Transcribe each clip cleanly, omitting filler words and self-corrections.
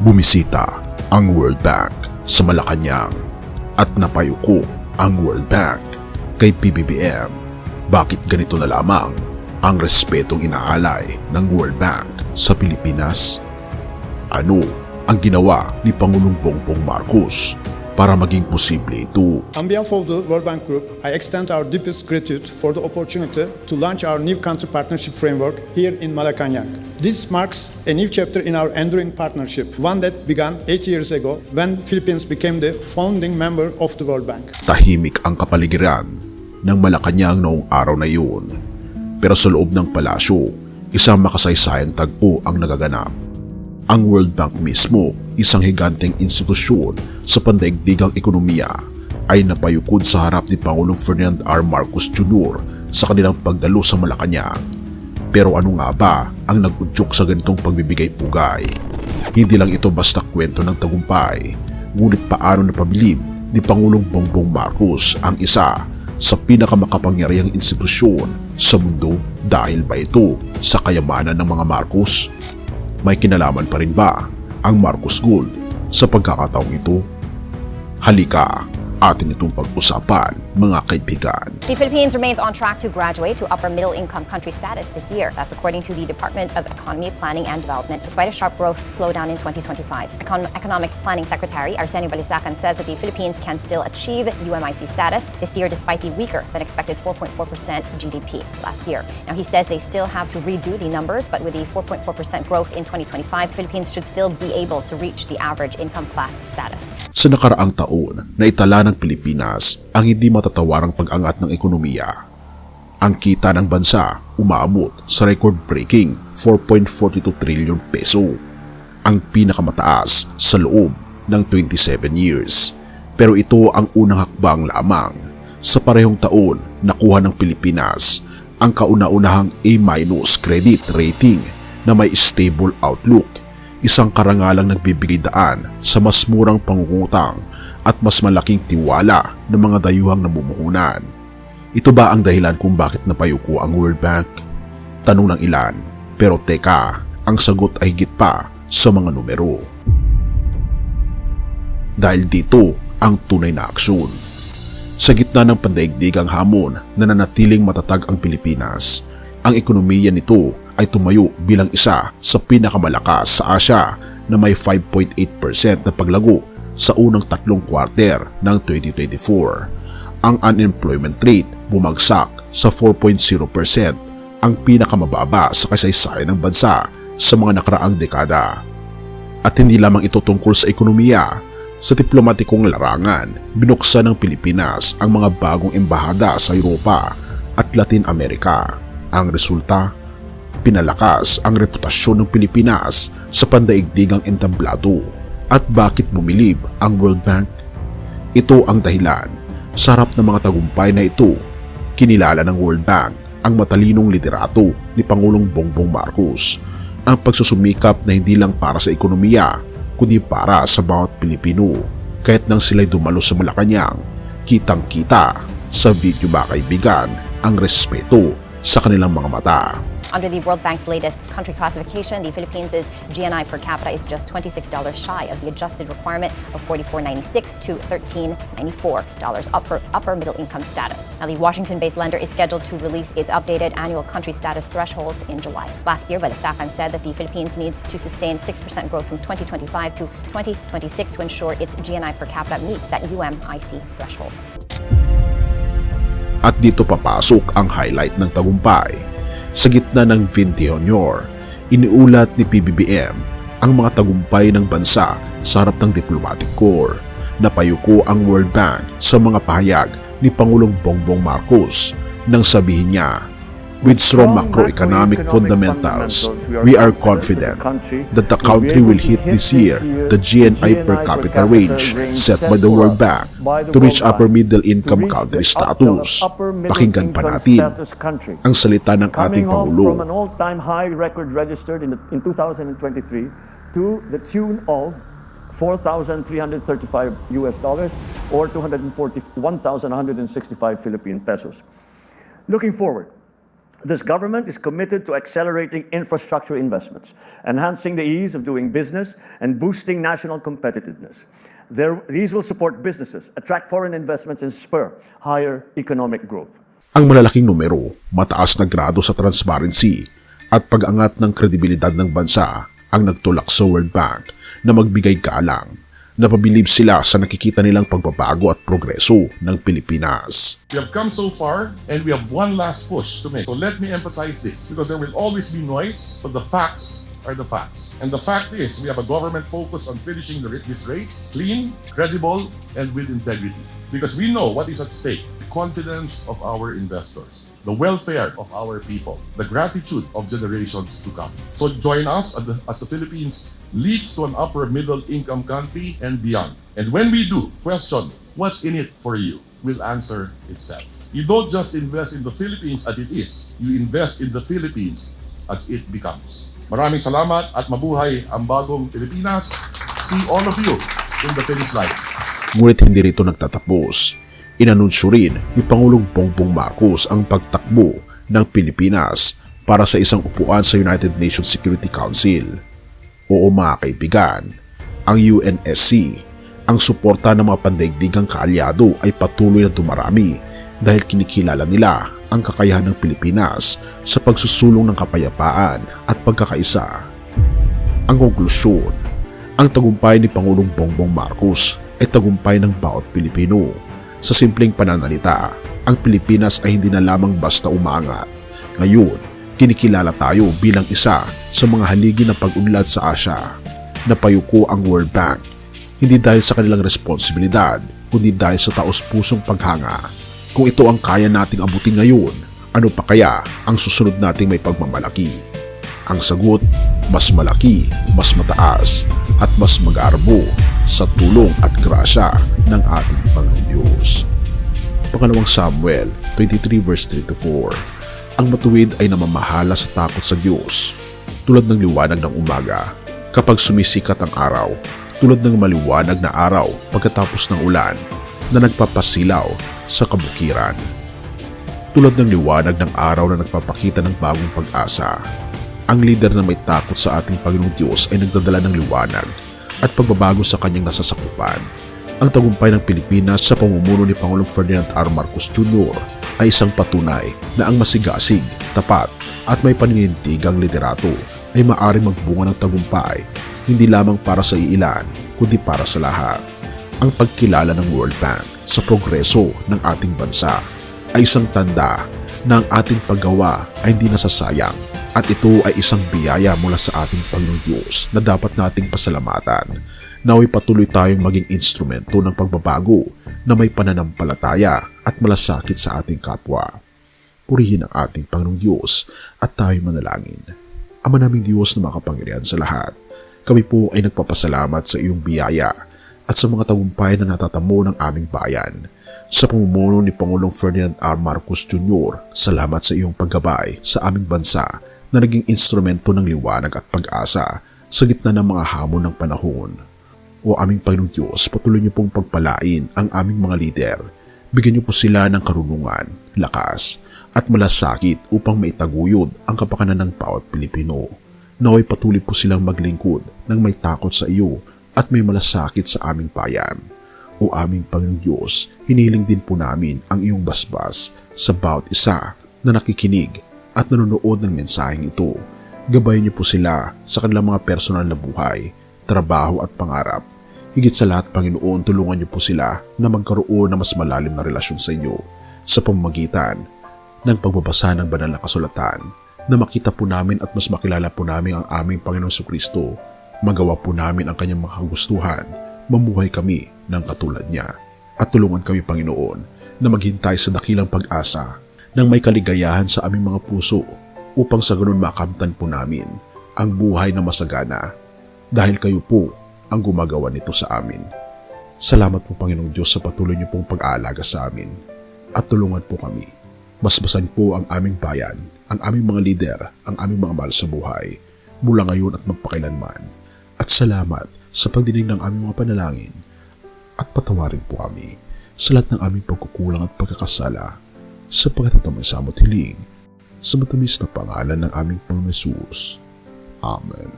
Bumisita ang World Bank sa Malacanang at napayuko ang World Bank kay PBBM. Bakit ganito na lamang ang respetong inaalay ng World Bank sa Pilipinas? Ano ang ginawa ni Pangulong Bongbong Marcos para maging posible ito? On behalf of the World Bank Group, I extend our deepest gratitude for the opportunity to launch our new country partnership framework here in Malacanang. This marks a new chapter in our enduring partnership, one that began 8 years ago when Philippines became the founding member of the World Bank. Tahimik ang kapaligiran ng Malacanang noong araw na yun. Pero sa loob ng palasyo, isang makasaysayang tagpo ang nagaganap. Ang World Bank mismo, isang higanteng institusyon sa pandaigdigang ekonomiya, ay napayukod sa harap ni Pangulong Ferdinand R. Marcos Jr. sa kanilang pagdalo sa Malacanang. Pero ano nga ba ang nag-udyok sa ganitong pagbibigay-pugay? Hindi lang ito basta kwento ng tagumpay, ngunit paano napabilib ni Pangulong Bongbong Marcos ang isa sa pinakamakapangyarihang institusyon sa mundo dahil ba ito sa kayamanan ng mga Marcos? May kinalaman pa rin ba ang Marcos Gold sa pagkakataong ito? Halika, atin itong pag-usapan, mga kaibigan. The Philippines remains on track to graduate to upper middle income country status this year. That's according to the Department of Economy, Planning and Development, despite a sharp growth slowdown in 2025. Economic Planning Secretary Arsenio Balisacan says that the Philippines can still achieve UMIC status this year despite the weaker than expected 4.4% GDP last year. Now he says they still have to redo the numbers, but with the 4.4% growth in 2025, Philippines should still be able to reach the average income class status. Sa nakaraang taon, naitala ng Pilipinas ang hindi matatawarang pag-angat ng ekonomiya. Ang kita ng bansa umaabot sa record-breaking 4.42 trillion peso, ang pinakamataas sa loob ng 27 years. Pero ito ang unang hakbang lamang. Sa parehong taon, nakuha ng Pilipinas ang kauna-unahang A- credit rating na may stable outlook, isang karangalang nagbibigay daan sa mas murang pangungutang at mas malaking tiwala ng mga dayuhang namumuhunan. Ito ba ang dahilan kung bakit napayuko ang World Bank? Tanong ng ilan, pero teka, ang sagot ay higit pa sa mga numero. Dahil dito ang tunay na aksyon. Sa gitna ng pandaigdigang hamon na nanatiling matatag ang Pilipinas, ang ekonomiya nito ay tumayo bilang isa sa pinakamalakas sa Asia na may 5.8% na paglago sa unang tatlong quarter ng 2024. Ang unemployment rate bumagsak sa 4.0%, ang pinakamababa sa kasaysayan ng bansa sa mga nakaraang dekada. At hindi lamang ito tungkol sa ekonomiya. Sa diplomatikong larangan, binuksan ng Pilipinas ang mga bagong embahada sa Europa at Latin America. Ang resulta, pinalakas ang reputasyon ng Pilipinas sa pandaigdigang entablado. At bakit bumilib ang World Bank? Ito ang dahilan. Sa harap ng mga tagumpay na ito, kinilala ng World Bank ang matalinong liderato ni Pangulong Bongbong Marcos, ang pagsusumikap na hindi lang para sa ekonomiya, kundi para sa bawat Pilipino. Kahit nang sila'y dumalo sa Malacanang, kitang-kita sa video ba kaibigan ang respeto sa kanilang mga mata. Under the World Bank's latest country classification, the Philippines' GNI per capita is just $26 shy of the adjusted requirement of $44.96 to $13.94, up for upper middle income status. Now, the Washington-based lender is scheduled to release its updated annual country status thresholds in July. Last year, Balisacan said that the Philippines needs to sustain 6% growth from 2025 to 2026 to ensure its GNI per capita meets that UMIC threshold. At dito papasok ang highlight ng tagumpay. Sa gitna ng 20 Honor, iniulat ni PBBM ang mga tagumpay ng bansa sa harap ng diplomatic corps. Napayuko ang World Bank sa mga pahayag ni Pangulong Bongbong Marcos nang sabihin niya, "With strong macroeconomic fundamentals, we are confident that the country will hit this year the GNI per capita range set by the World Bank to reach upper middle income country status." Pakinggan pa natin ang salita ng ating Pangulo. From an all-time high record registered in 2023 to the tune of $4,335 or 241,165 Philippine pesos. Looking forward, This government is committed to accelerating infrastructure investments, enhancing the ease of doing business, and boosting national competitiveness. These will support businesses, attract foreign investments, and spur higher economic growth. Ang malalaking numero, mataas na grado sa transparency at pag-angat ng kredibilidad ng bansa ang nagtulak sa World Bank na magbigay galang. Napabilib sila sa nakikita nilang pagbabago at progreso ng Pilipinas. We have come so far and we have one last push to make. So let me emphasize this because there will always be noise, but the facts are the facts. And the fact is we have a government focused on finishing this race clean, credible, and with integrity. Because we know what is at stake. The confidence of our investors, the welfare of our people, the gratitude of generations to come. So join us as the Philippines leads to an upper middle income country and beyond. And when we do, question, what's in it for you, will answer itself. You don't just invest in the Philippines as it is, you invest in the Philippines as it becomes. Maraming salamat at mabuhay ang bagong Pilipinas. See all of you in the finish line. Ngunit hindi rito nagtatapos. Inanunsyo rin ni Pangulong Bongbong Marcos ang pagtakbo ng Pilipinas para sa isang upuan sa United Nations Security Council. Oo mga kaibigan, ang UNSC, ang suporta ng mga pandaigdigang kaalyado ay patuloy na dumarami dahil kinikilala nila ang kakayahan ng Pilipinas sa pagsusulong ng kapayapaan at pagkakaisa. Ang konklusyon, ang tagumpay ni Pangulong Bongbong Marcos ay tagumpay ng bawat Pilipino. Sa simpleng pananalita, ang Pilipinas ay hindi na lamang basta umangat. Ngayon, kinikilala tayo bilang isa sa mga haligi ng pag-unlad sa Asia. Napayuko ang World Bank, hindi dahil sa kanilang responsibilidad, kundi dahil sa taos-pusong paghanga. Kung ito ang kaya nating abutin ngayon, ano pa kaya ang susunod nating may pagmamalaki? Ang sagot, mas malaki, mas mataas, at mas mag-aarbo sa tulong at grasya ng ating Panginoong Diyos. Pangalawang Samuel 23 verse 3-4. Ang matuwid ay namamahala sa takot sa Diyos, tulad ng liwanag ng umaga kapag sumisikat ang araw, tulad ng maliwanag na araw pagkatapos ng ulan na nagpapasilaw sa kabukiran. Tulad ng liwanag ng araw na nagpapakita ng bagong pag-asa, ang lider na may takot sa ating Panginoong Diyos ay nagdadala ng liwanag at pagbabago sa kanyang nasasakupan. Ang tagumpay ng Pilipinas sa pamumuno ni Pangulong Ferdinand R. Marcos Jr. ay isang patunay na ang masigasig, tapat at may paninindigang liderato ay maaaring magbunga ng tagumpay hindi lamang para sa iilan kundi para sa lahat. Ang pagkilala ng World Bank sa progreso ng ating bansa ay isang tanda na ang ating paggawa ay hindi nasasayang at ito ay isang biyaya mula sa ating Panginoong Diyos na dapat nating pasalamatan. Nawa'y patuloy tayong maging instrumento ng pagbabago na may pananampalataya at malasakit sa ating kapwa. Purihin ang ating Panginoong Diyos at tayo manalangin. Ama naming Diyos na makapangyarihan sa lahat, kami po ay nagpapasalamat sa iyong biyaya at sa mga tagumpay na natatamo ng aming bayan. Sa pamumuno ni Pangulong Ferdinand R. Marcos Jr., salamat sa iyong paggabay sa aming bansa na naging instrumento ng liwanag at pag-asa sa gitna ng mga hamon ng panahon. O aming Panginoong Diyos, patuloy niyo pong pagpalain ang aming mga lider. Bigyan niyo po sila ng karunungan, lakas, at malasakit upang maitaguyod ang kapakanan ng bawat Pilipino. Nawa'y patuloy po silang maglingkod ng may takot sa iyo at may malasakit sa aming bayan. O aming Panginoong Diyos, hiniling din po namin ang iyong basbas sa bawat isa na nakikinig at nanonood ng mensaheng ito. Gabayan niyo po sila sa kanilang mga personal na buhay, trabaho at pangarap. Higit sa lahat, Panginoon, tulungan niyo po sila na magkaroon ng mas malalim na relasyon sa inyo sa pamamagitan ng pagbabasa ng banal na kasulatan na makita po namin at mas makilala po namin ang aming Panginoong Jesucristo. Magawa po namin ang kanyang mga kagustuhan, mamuhay kami ng katulad niya. At tulungan kami, Panginoon, na maghintay sa dakilang pag-asa ng may kaligayahan sa aming mga puso upang sa ganun makamtan po namin ang buhay na masagana dahil kayo po ang gumagawa nito sa amin. Salamat po, Panginoong Diyos, sa patuloy niyo pong pag-aalaga sa amin at tulungan po kami. Basbasan po ang aming bayan, ang aming mga lider, ang aming mga mahal sa buhay mula ngayon at magpakailanman. At salamat sa pagdinig ng aming mga panalangin at patawarin po kami sa lahat ng aming pagkukulang at pagkakasala sapagkat ito may samot hiling sa matamis na pangalan ng aming Panginoon Hesus. Amen.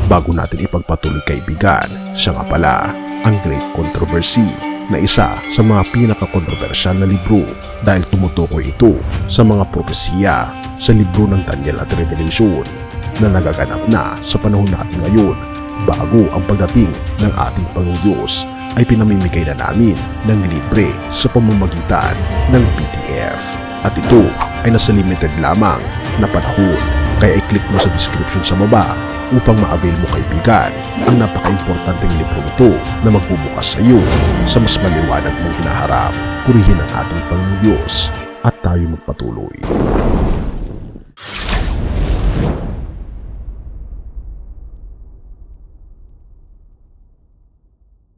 Bago natin ipagpatuloy kaibigan, siya nga pala ang Great Controversy na isa sa mga pinaka-kontrobersyal na libro dahil tumutukoy ito sa mga propesiya sa libro ng Daniel at Revelation na nagaganap na sa panahon natin ngayon bago ang pagdating ng ating Panginoong Diyos ay pinamimigay na namin ng libre sa pamamagitan ng PDF. At ito ay nasa limited lamang na panahon kaya i-click mo sa description sa baba upang ma-avail mo kaibigan ang napaka-importanteng libro ito na magbubukas sa iyo sa mas maliwanag mong hinaharap. Purihin ang ating Panginoong Diyos at tayo magpatuloy.